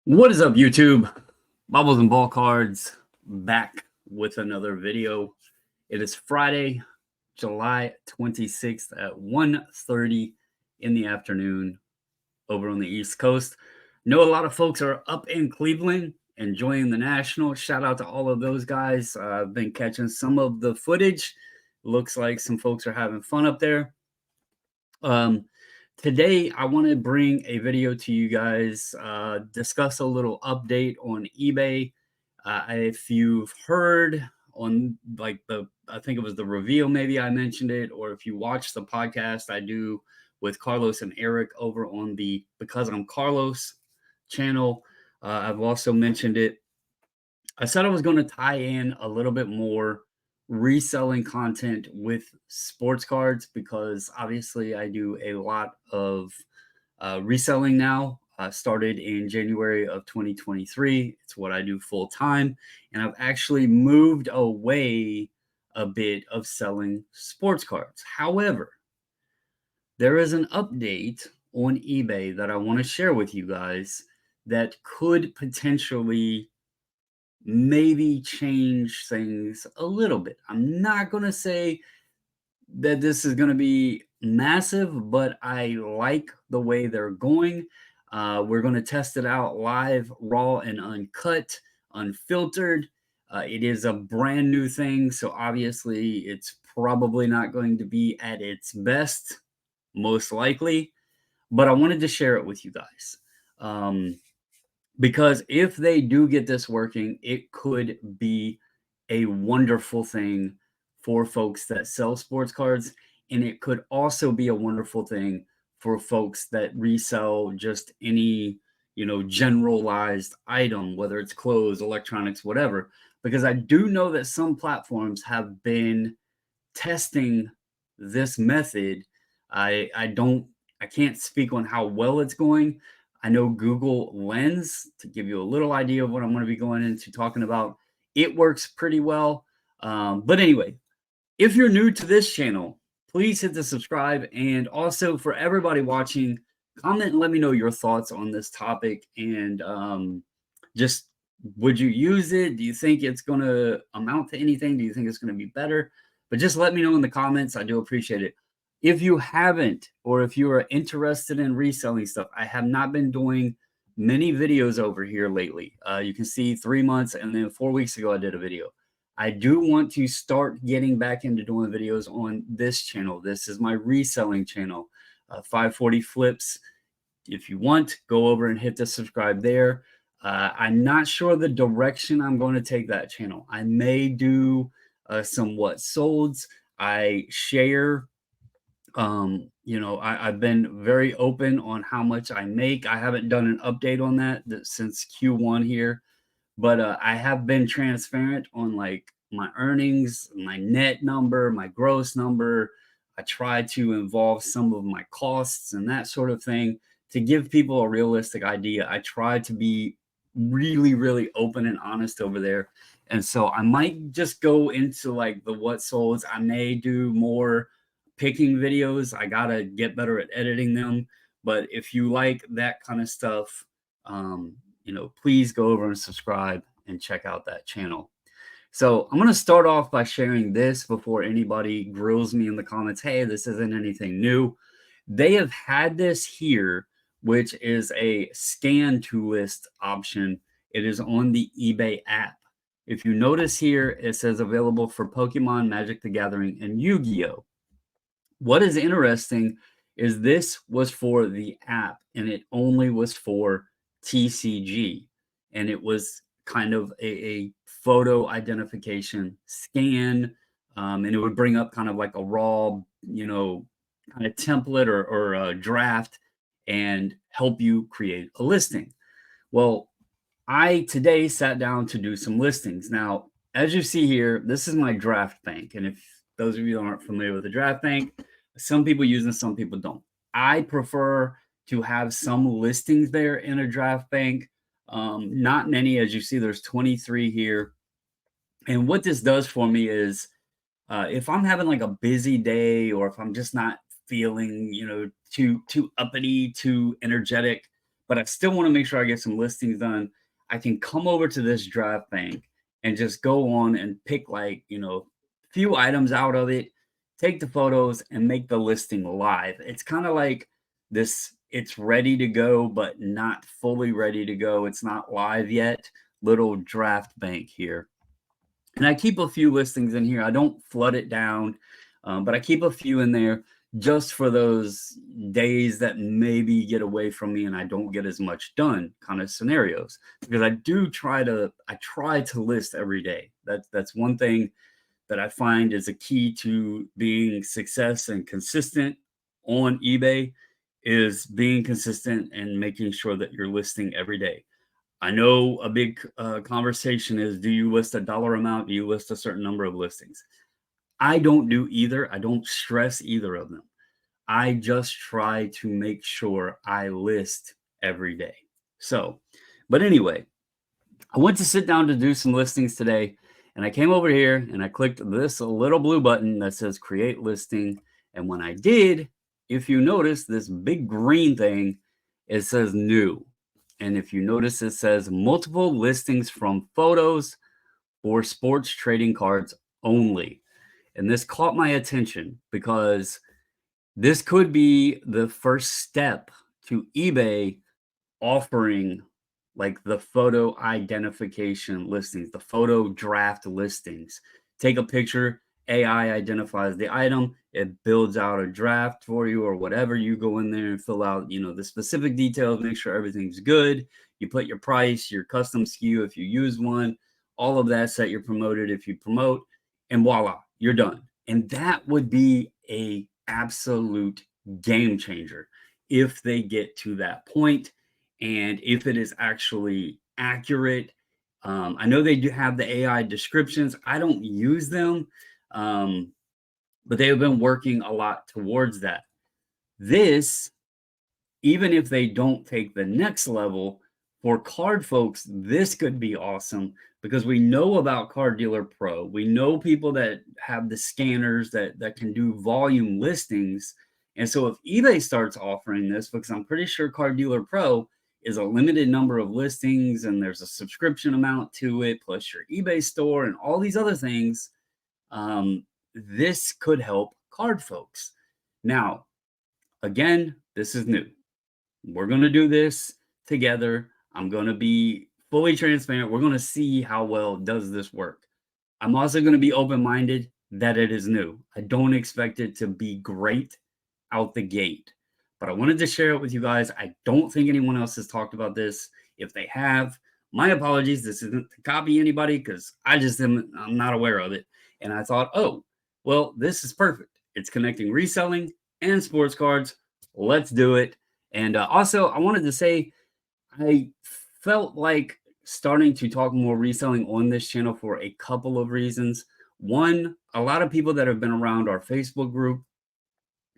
What is up, YouTube? Bubbles and Ball Cards back with another video. It is Friday, July 26th at 1:30 in the afternoon over on the East Coast. Know a lot of folks are up in Cleveland enjoying the National. Shout out to all of those guys. I've been catching some of the footage. Looks like some folks are having fun up there. Today, I want to bring a video to you guys, discuss a little update on eBay. If you've heard on I think it was the reveal, maybe I mentioned it, or if you watch the podcast I do with Carlos and Eric over on the Because I'm Carlos channel, I've also mentioned it. I said I was going to tie in a little bit more reselling content with sports cards because obviously I do a lot of reselling now. Started in January of 2023. It's what I do full time. And I've actually moved away a bit of selling sports cards. However, there is an update on eBay that I want to share with you guys that could potentially maybe change things a little bit. I'm not going to say that this is going to be massive, but I like the way they're going. We're going to test it out live, raw and uncut, unfiltered. It is a brand new thing, so obviously it's probably not going to be at its best, most likely, but I wanted to share it with you guys. Because if they do get this working, it could be a wonderful thing for folks that sell sports cards. And it could also be a wonderful thing for folks that resell just any, generalized item, whether it's clothes, electronics, whatever. Because I do know that some platforms have been testing this method. I can't speak on how well it's going. I know Google Lens, to give you a little idea of what I'm going to be going into talking about, it works pretty well. But anyway, if you're new to this channel, please hit the subscribe. And also for everybody watching, comment and let me know your thoughts on this topic. And just would you use it? Do you think it's going to amount to anything? Do you think it's going to be better? But just let me know in the comments. I do appreciate it. If you haven't, or if you are interested in reselling stuff, I have not been doing many videos over here lately. You can see 3 months, and then 4 weeks ago, I did a video. I do want to start getting back into doing videos on this channel. This is my reselling channel, 540 Flips. If you want, go over and hit the subscribe there. I'm not sure the direction I'm going to take that channel. I may do some what solds. I share I've been very open on how much I make. I haven't done an update on that since Q1 here, but I have been transparent on like my earnings, my net number, my gross number. I try to involve some of my costs and that sort of thing to give people a realistic idea. I try to be really, really open and honest over there. And so I might just go into like the what solds. I may do more picking videos. I gotta get better at editing them. But if you like that kind of stuff, please go over and subscribe and check out that channel. So I'm going to start off by sharing this before anybody grills me in the comments. Hey, this isn't anything new. They have had this here, which is a scan to list option. It is on the eBay app. If you notice here, it says available for Pokemon, Magic the Gathering, and Yu-Gi-Oh! What is interesting is this was for the app, and it only was for TCG, and it was kind of a photo identification scan, and it would bring up kind of like a raw, kind of template or a draft and help you create a listing. Well, I today sat down to do some listings. Now, as you see here, this is my draft bank, and if those of you that aren't familiar with the draft bank, some people use it, some people don't. I prefer to have some listings there in a draft bank. Not many, as you see, there's 23 here. And what this does for me is if I'm having like a busy day, or if I'm just not feeling, too uppity, too energetic, but I still want to make sure I get some listings done. I can come over to this draft bank and just go on and pick like, few items out of it, take the photos and make the listing live. It's kind of like this, it's ready to go, but not fully ready to go. It's not live yet. Little draft bank here. And I keep a few listings in here. I don't flood it down, but I keep a few in there just for those days that maybe get away from me and I don't get as much done kind of scenarios. Because I try to list every day. That's one thing that I find is a key to being success and consistent on eBay is being consistent and making sure that you're listing every day. I know a big conversation is, do you list a dollar amount? Do you list a certain number of listings? I don't do either. I don't stress either of them. I just try to make sure I list every day. So, but anyway, I went to sit down to do some listings today, and I came over here and I clicked this little blue button that says create listing. And when I did, if you notice this big green thing, it says new. And if you notice, it says multiple listings from photos for sports trading cards only. And this caught my attention because this could be the first step to eBay offering like the photo identification listings, the photo draft listings. Take a picture, AI identifies the item, it builds out a draft for you or whatever. You go in there and fill out, the specific details, make sure everything's good. You put your price, your custom SKU if you use one, all of that, set your promoted if you promote, and voila, you're done. And that would be a absolute game changer if they get to that point and if it is actually accurate. I know they do have the AI descriptions. I don't use them, but they have been working a lot towards that. This, even if they don't take the next level, for card folks, this could be awesome because we know about Card Dealer Pro. We know people that have the scanners that can do volume listings. And so if eBay starts offering this, because I'm pretty sure Card Dealer Pro is a limited number of listings and there's a subscription amount to it, plus your eBay store and all these other things, this could help card folks. Now, again, this is new. We're going to do this together. I'm going to be fully transparent. We're going to see how well does this work. I'm also going to be open-minded that it is new. I don't expect it to be great out the gate, but I wanted to share it with you guys. I don't think anyone else has talked about this. If they have, my apologies. This isn't to copy anybody because I'm not aware of it. And I thought, oh, well, this is perfect. It's connecting reselling and sports cards. Let's do it. And also, I wanted to say, I felt like starting to talk more reselling on this channel for a couple of reasons. One, a lot of people that have been around our Facebook group,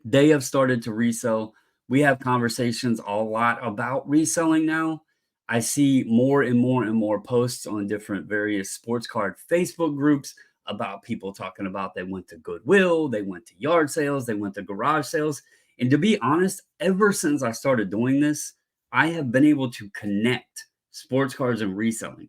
they have started to resell. We have conversations a lot about reselling now. I see more and more and more posts on different various sports card Facebook groups about people talking about they went to Goodwill, they went to yard sales, they went to garage sales. And to be honest, ever since I started doing this, I have been able to connect sports cards and reselling.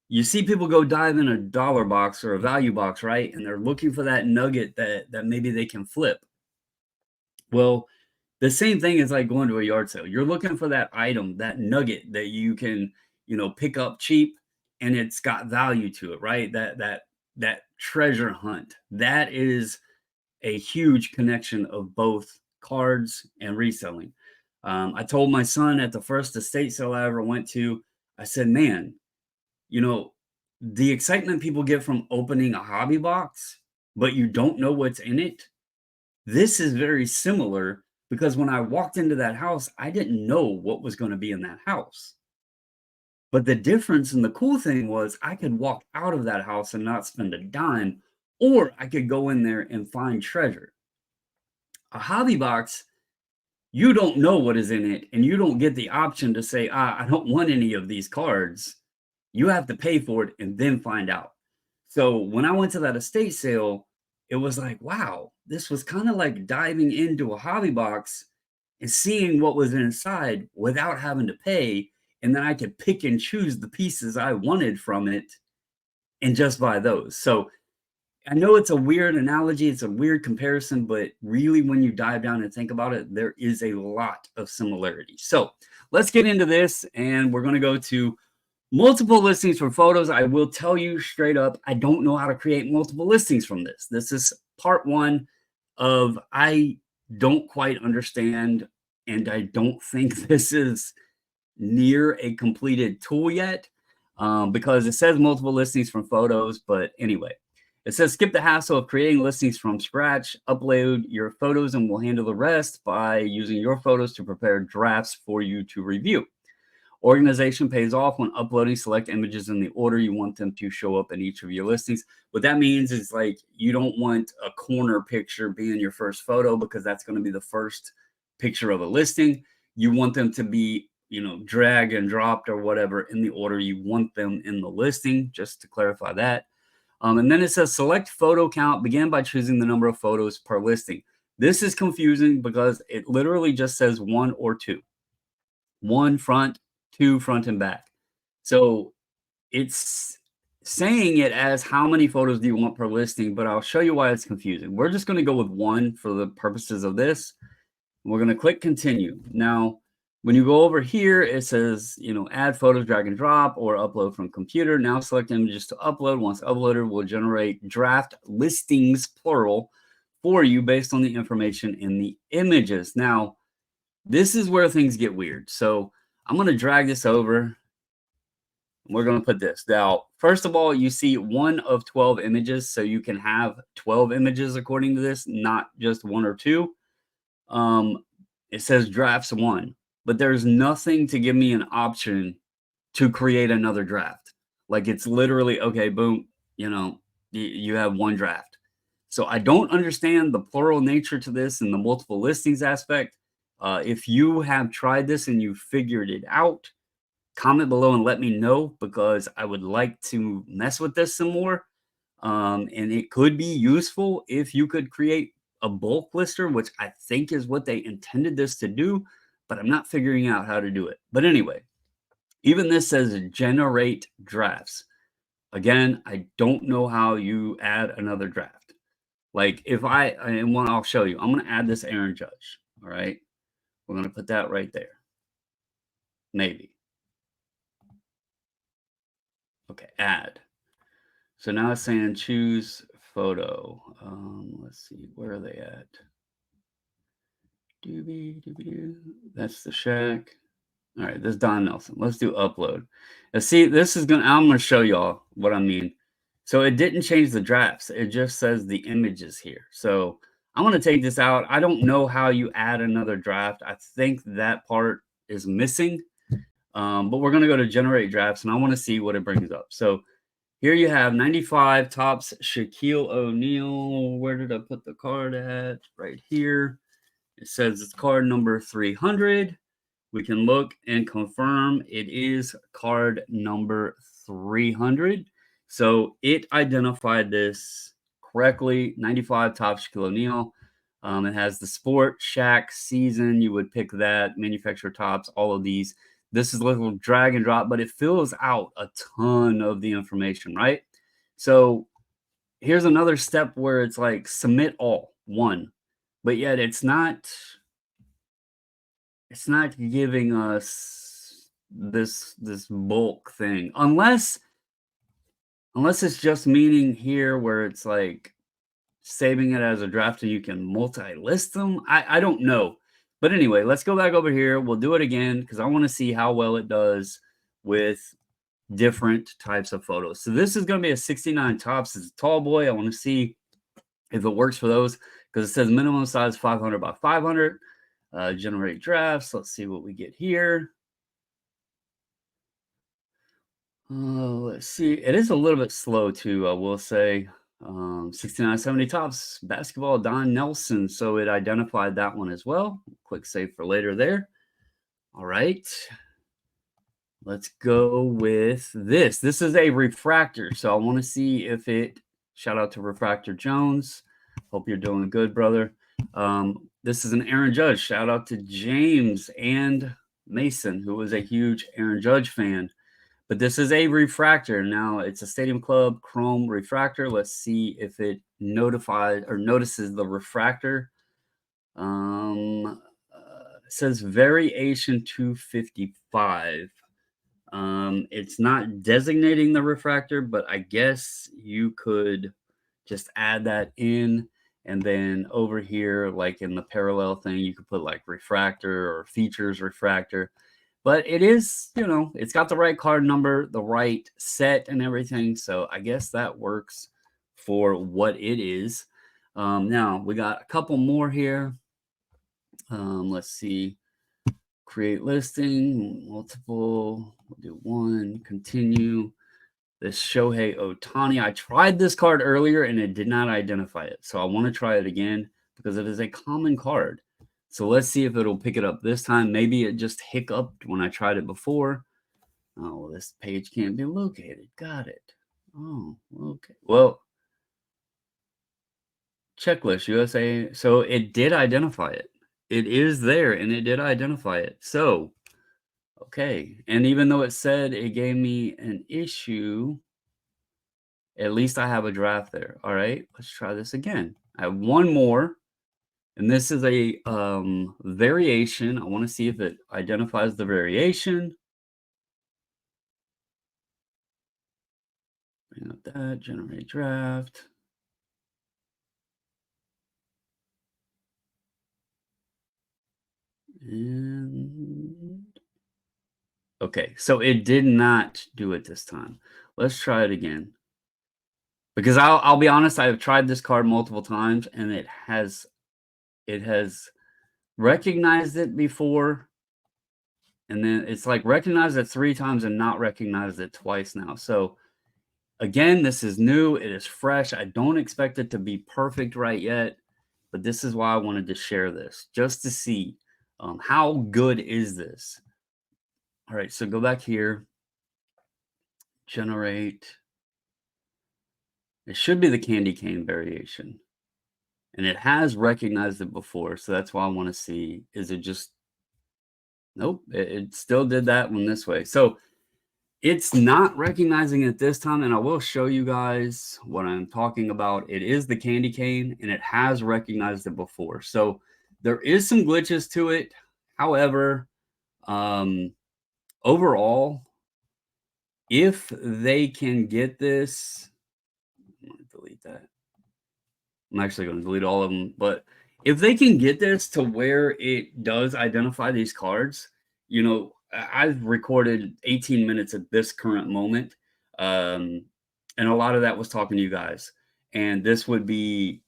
You see people go dive in a dollar box or a value box, right? And they're looking for that nugget that maybe they can flip. Well, the same thing is like going to a yard sale. You're looking for that item, that nugget that you can, pick up cheap and it's got value to it, right? That treasure hunt. That is a huge connection of both cards and reselling. I told my son at the first estate sale I ever went to, I said, man, the excitement people get from opening a hobby box, but you don't know what's in it. This is very similar because when I walked into that house, I didn't know what was going to be in that house. But the difference and the cool thing was I could walk out of that house and not spend a dime, or I could go in there and find treasure. A hobby box, you don't know what is in it, and you don't get the option to say, I don't want any of these cards. You have to pay for it and then find out. So when I went to that estate sale, it was like, wow, this was kind of like diving into a hobby box and seeing what was inside without having to pay. And then I could pick and choose the pieces I wanted from it and just buy those. So I know it's a weird analogy, it's a weird comparison, but really, when you dive down and think about it, there is a lot of similarity. So let's get into this, and we're going to go to multiple listings for photos. I will tell you straight up, I don't know how to create multiple listings from this. This is part one of I don't quite understand, and I don't think this is near a completed tool yet, because it says multiple listings from photos. But anyway, it says skip the hassle of creating listings from scratch, upload your photos, and we'll handle the rest by using your photos to prepare drafts for you to review. Organization pays off when uploading select images in the order you want them to show up in each of your listings. What that means is, like, you don't want a corner picture being your first photo because that's going to be the first picture of a listing. You want them to be, drag and dropped or whatever in the order you want them in the listing, just to clarify that. And then it says select photo count, begin by choosing the number of photos per listing. This is confusing because it literally just says one or two. One front, two front and back. So it's saying it as how many photos do you want per listing, but I'll show you why it's confusing. We're just going to go with one for the purposes of this. We're going to click continue. Now, when you go over here, it says, add photos, drag and drop, or upload from computer. Now select images to upload. Once uploaded, we'll generate draft listings, plural, for you based on the information in the images. Now, this is where things get weird. So I'm going to drag this over. We're going to put this. Now, first of all, you see one of 12 images. So you can have 12 images according to this, not just one or two. It says drafts one, but there's nothing to give me an option to create another draft. Like, it's literally, okay, boom, you have one draft. So I don't understand the plural nature to this and the multiple listings aspect. If you have tried this and you figured it out, comment below and let me know, because I would like to mess with this some more. And it could be useful if you could create a bulk lister, which I think is what they intended this to do, but I'm not figuring out how to do it. But anyway, even this says generate drafts. Again, I don't know how you add another draft. Like, and one I'll show you. I'm going to add this Aaron Judge. All right. We're going to put that right there. Maybe. Okay, add. So now it's saying choose photo. Let's see, where are they at? That's the shack. All right, this is Don Nelson. Let's do upload. Now, see, I'm gonna show y'all what I mean. So it didn't change the drafts. It just says the images here. So I'm gonna take this out. I don't know how you add another draft. I think that part is missing. But we're gonna go to generate drafts, and I want to see what it brings up. So here you have 95 tops Shaquille O'Neal. Where did I put the card at? Right here. It says it's card number 300. We can look and confirm it is card number 300. So it identified this correctly. 95 tops Shaquille O'Neal. It has the sport, Shaq, season. You would pick that. Manufacturer tops, all of these. This is a little drag and drop, but it fills out a ton of the information, right? So here's another step where it's like submit all, one, but yet it's not giving us this bulk thing, unless it's just meaning here where it's like saving it as a draft and you can multi-list them. I don't know. But anyway, let's go back over here. We'll do it again because I want to see how well it does with different types of photos. So this is going to be a 69 tops. It's a tall boy. I want to see if it works for those, because it says minimum size 500 by 500. Generate drafts. Let's see what we get here. Let's see. It is a little bit slow too, I will say. 6970 tops basketball, Don Nelson. So it identified that one as well. Click save for later there. All right. Let's go with this. This is a refractor. So I want to see if it, shout out to Refractor Jones. Hope you're doing good, brother. This is an Aaron Judge. Shout out to James and Mason, who was a huge Aaron Judge fan. But this is a refractor. Now it's a Stadium Club Chrome refractor. Let's see if it notifies or notices the refractor. It says variation 255. It's not designating the refractor, but I guess you could just add that in. And then over here, like in the parallel thing, you could put like refractor or features refractor. But it is, it's got the right card number, the right set and everything. So I guess that works for what it is. Now we got a couple more here. Let's see. Create listing, multiple. We'll do one, continue. This Shohei Ohtani. I tried this card earlier and it did not identify it. So I want to try it again because it is a common card. So let's see if it'll pick it up this time. Maybe it just hiccuped when I tried it before. Oh, well, this page can't be located. Got it. Oh, okay. Well, checklist USA. So it did identify it. It is there and it did identify it. So, okay. And even though it said it gave me an issue, at least I have a draft there. All right, let's try this again. I have one more. And this is a variation. I want to see if it identifies the variation. Bring up that, generate draft. And okay, so it did not do it this time. Let's try it again. Because I'll be honest, I've tried this card multiple times and it has recognized it before. And then it's like recognized it 3 times and not recognized it twice now. So again, this is new. It is fresh. I don't expect it to be perfect right yet, but this is why I wanted to share this just to see how good is this. All right, so go back here, generate. It should be the candy cane variation. And it has recognized it before, so that's why I want to see, is it just, nope, it still did that one this way. So it's not recognizing it this time, and I will show you guys what I'm talking about. It is the candy cane, and it has recognized it before. So there is some glitches to it. However, overall, if they can get this, I'm going to delete that. I'm actually going to delete all of them. But if they can get this to where it does identify these cards, I've recorded 18 minutes at this current moment. And a lot of that was talking to you guys. And this would be,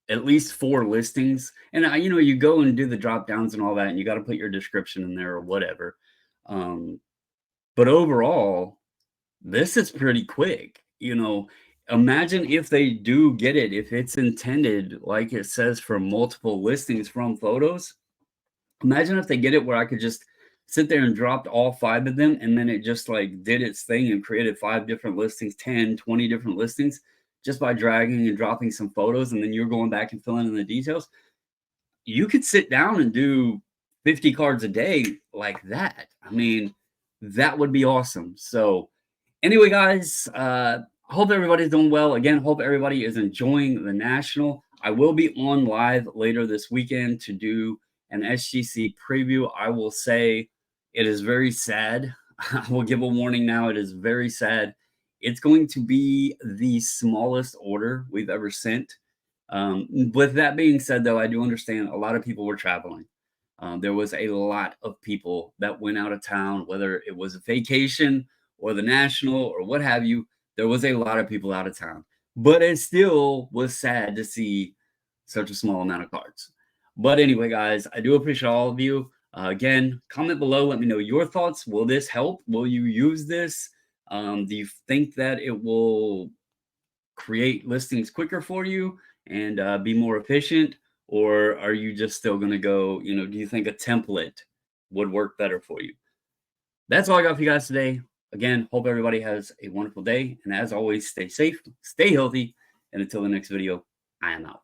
at least 4 listings. And, you go and do the drop downs and all that, and you got to put your description in there or whatever. But overall, this is pretty quick. Imagine if they do get it, if it's intended, like it says, for multiple listings from photos. Imagine if they get it where I could just sit there and dropped all 5 of them, and then it just like did its thing and created 5 different listings, 10, 20 different listings, just by dragging and dropping some photos, and then you're going back and filling in the details. You could sit down and do 50 cards a day like that. I mean, that would be awesome. So anyway, guys, hope everybody's doing well. Again, hope everybody is enjoying the National. I will be on live later this weekend to do an SGC preview. I will say it is very sad. I will give a warning now. It is very sad. It's going to be the smallest order we've ever sent. With that being said, though, I do understand a lot of people were traveling. There was a lot of people that went out of town, whether it was a vacation or the National or what have you. There was a lot of people out of town, but it still was sad to see such a small amount of cards. But anyway, guys, I do appreciate all of you. Again, comment below. Let me know your thoughts. Will this help? Will you use this? Do you think that it will create listings quicker for you and be more efficient? Or are you just still going to go, do you think a template would work better for you? That's all I got for you guys today. Again, hope everybody has a wonderful day. And as always, stay safe, stay healthy. And until the next video, I am out.